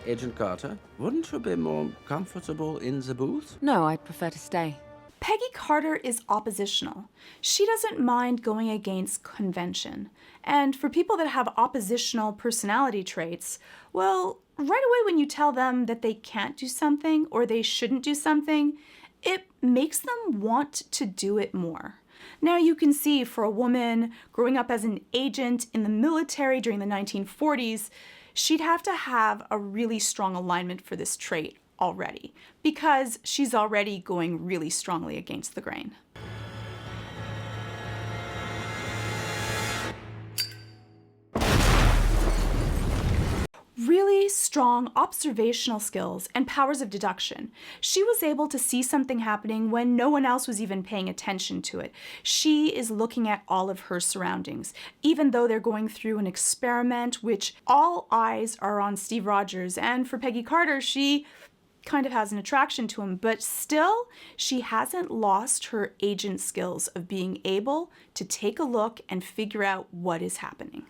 Agent Carter, wouldn't you be more comfortable in the booth? No, I'd prefer to stay. Peggy Carter is oppositional. She doesn't mind going against convention. And for people that have oppositional personality traits, well, right away when you tell them that they can't do something or they shouldn't do something, it makes them want to do it more. Now you can see for a woman growing up as an agent in the military during the 1940s, she'd have to have a really strong alignment for this trait already, because she's already going really strongly against the grain. Really strong observational skills and powers of deduction. She was able to see something happening when no one else was even paying attention to it. She is looking at all of her surroundings, even though they're going through an experiment which all eyes are on Steve Rogers. And for Peggy Carter, she kind of has an attraction to him, but still she hasn't lost her agent skills of being able to take a look and figure out what is happening.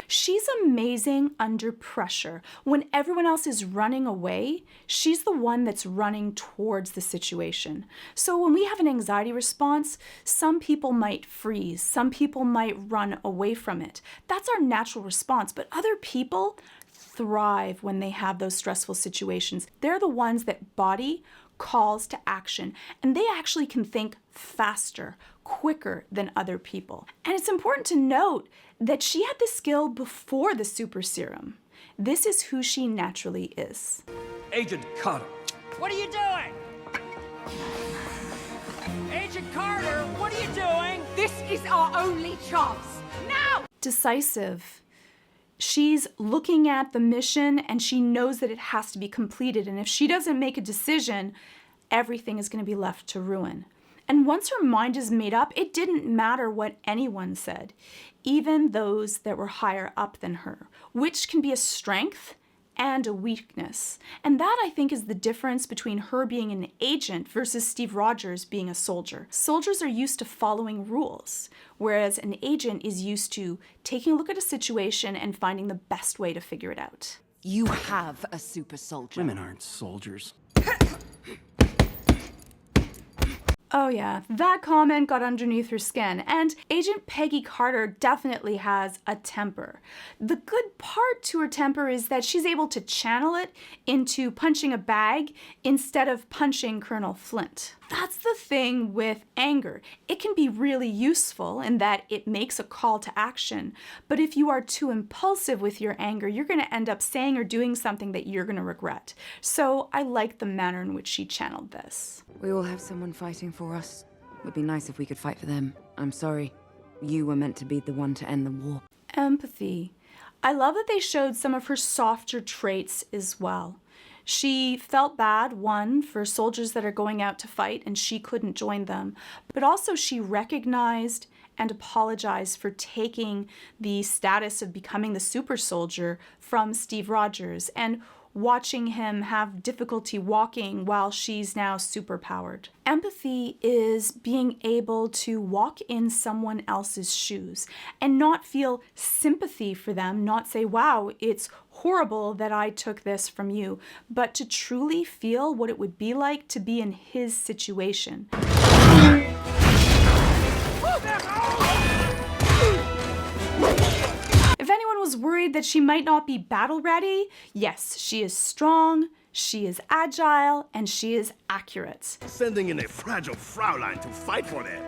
She's amazing under pressure. When everyone else is running away, she's the one that's running towards the situation. So when we have an anxiety response, some people might freeze, some people might run away from it. That's our natural response, but other people thrive when they have those stressful situations. They're the ones that body calls to action, and they actually can think faster, quicker than other people. And it's important to note that she had this skill before the super serum. This is who she naturally is. Agent Carter. What are you doing? Agent Carter, what are you doing? This is our only chance. Now! Decisive. She's looking at the mission and she knows that it has to be completed. And if she doesn't make a decision, everything is going to be left to ruin. And once her mind is made up, it didn't matter what anyone said, even those that were higher up than her, which can be a strength and a weakness. And that, I think, is the difference between her being an agent versus Steve Rogers being a soldier. Soldiers are used to following rules, whereas an agent is used to taking a look at a situation and finding the best way to figure it out. You have a super soldier. Women aren't soldiers. Oh yeah, that comment got underneath her skin, and Agent Peggy Carter definitely has a temper. The good part to her temper is that she's able to channel it into punching a bag instead of punching Colonel Flint. That's the thing with anger. It can be really useful in that it makes a call to action, but if you are too impulsive with your anger, you're going to end up saying or doing something that you're going to regret. So I like the manner in which she channeled this. We all have someone fighting for us. It would be nice if we could fight for them. I'm sorry. You were meant to be the one to end the war. Empathy. I love that they showed some of her softer traits as well. She felt bad, one, for soldiers that are going out to fight and she couldn't join them, but also she recognized and apologized for taking the status of becoming the super soldier from Steve Rogers and watching him have difficulty walking while she's now superpowered. Empathy is being able to walk in someone else's shoes and not feel sympathy for them, not say, wow, it's horrible that I took this from you, but to truly feel what it would be like to be in his situation. If anyone was worried that she might not be battle ready, yes, she is strong, she is agile, and she is accurate. Sending in a fragile Fraulein to fight for them.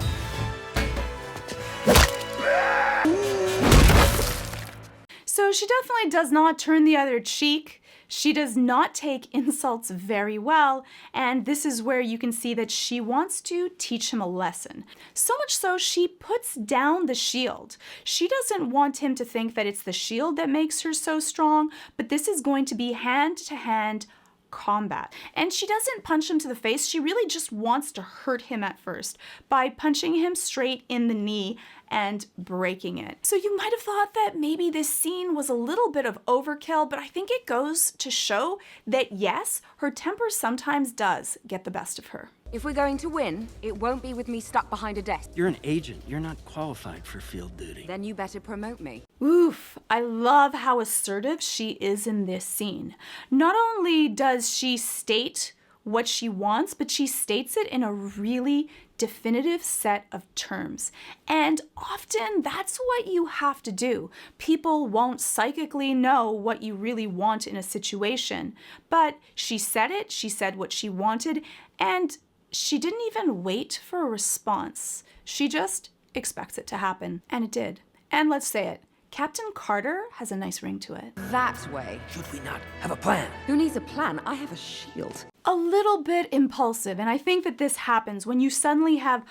So she definitely does not turn the other cheek. She does not take insults very well, and this is where you can see that she wants to teach him a lesson. So much so, she puts down the shield. She doesn't want him to think that it's the shield that makes her so strong, but this is going to be hand-to-hand combat. And she doesn't punch him to the face, she really just wants to hurt him at first by punching him straight in the knee and breaking it. So you might have thought that maybe this scene was a little bit of overkill, but I think it goes to show that yes, her temper sometimes does get the best of her. If we're going to win, it won't be with me stuck behind a desk. You're an agent. You're not qualified for field duty. Then you better promote me. Oof, I love how assertive she is in this scene. Not only does she state what she wants, but she states it in a really definitive set of terms. And often that's what you have to do. People won't psychically know what you really want in a situation. But she said it, she said what she wanted, and she didn't even wait for a response. She just expects it to happen. And it did. And let's say it, Captain Carter has a nice ring to it. That way. Should we not have a plan? Who needs a plan? I have a shield. A little bit impulsive, and I think that this happens when you suddenly have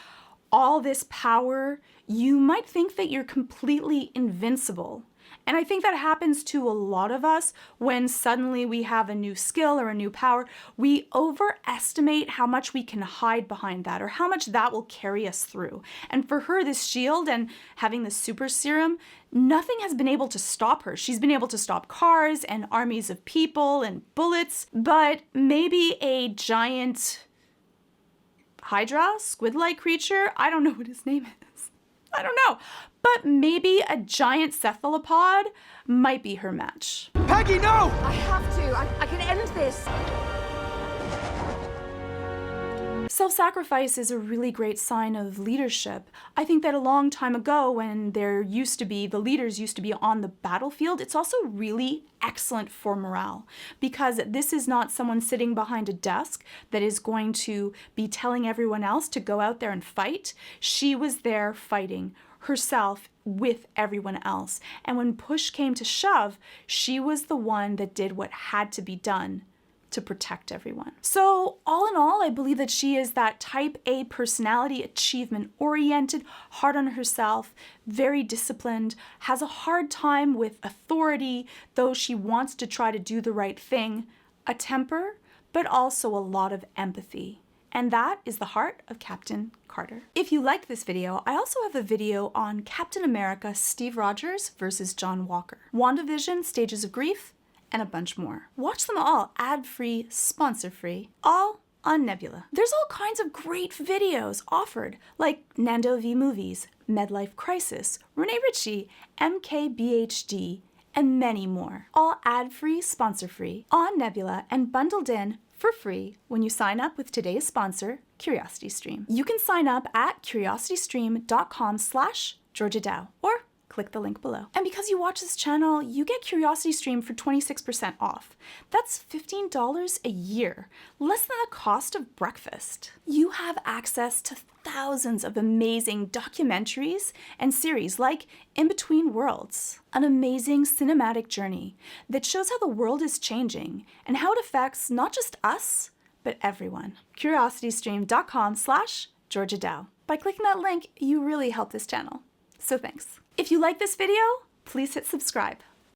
all this power. You might think that you're completely invincible. And I think that happens to a lot of us when suddenly we have a new skill or a new power. We overestimate how much we can hide behind that or how much that will carry us through. And for her, this shield and having the super serum, nothing has been able to stop her. She's been able to stop cars and armies of people and bullets, but maybe a giant Hydra, squid-like creature, I don't know what his name is. I don't know. But maybe a giant cephalopod might be her match. Peggy, no! I have to. I can end this. Self-sacrifice is a really great sign of leadership. I think that a long time ago when the leaders used to be on the battlefield, it's also really excellent for morale because this is not someone sitting behind a desk that is going to be telling everyone else to go out there and fight. She was there fighting herself with everyone else. And when push came to shove, she was the one that did what had to be done to protect everyone. So all in all, I believe that she is that type A personality, achievement-oriented, hard on herself, very disciplined, has a hard time with authority, though she wants to try to do the right thing, a temper, but also a lot of empathy. And that is the heart of Captain Carter. If you liked this video, I also have a video on Captain America Steve Rogers versus John Walker, WandaVision, Stages of Grief, and a bunch more. Watch them all ad-free, sponsor-free, all on Nebula. There's all kinds of great videos offered, like Nando V Movies, Medlife Crisis, Renee Ritchie, MKBHD, and many more. All ad-free, sponsor-free, on Nebula, and bundled in for free when you sign up with today's sponsor, CuriosityStream. You can sign up at curiositystream.com/Georgia Dow, or click the link below. And because you watch this channel, you get CuriosityStream for 26% off. That's $15 a year, less than the cost of breakfast. You have access to thousands of amazing documentaries and series like In Between Worlds, an amazing cinematic journey that shows how the world is changing and how it affects not just us, but everyone. CuriosityStream.com/Georgia Dow. By clicking that link, you really help this channel. So thanks. If you like this video, please hit subscribe.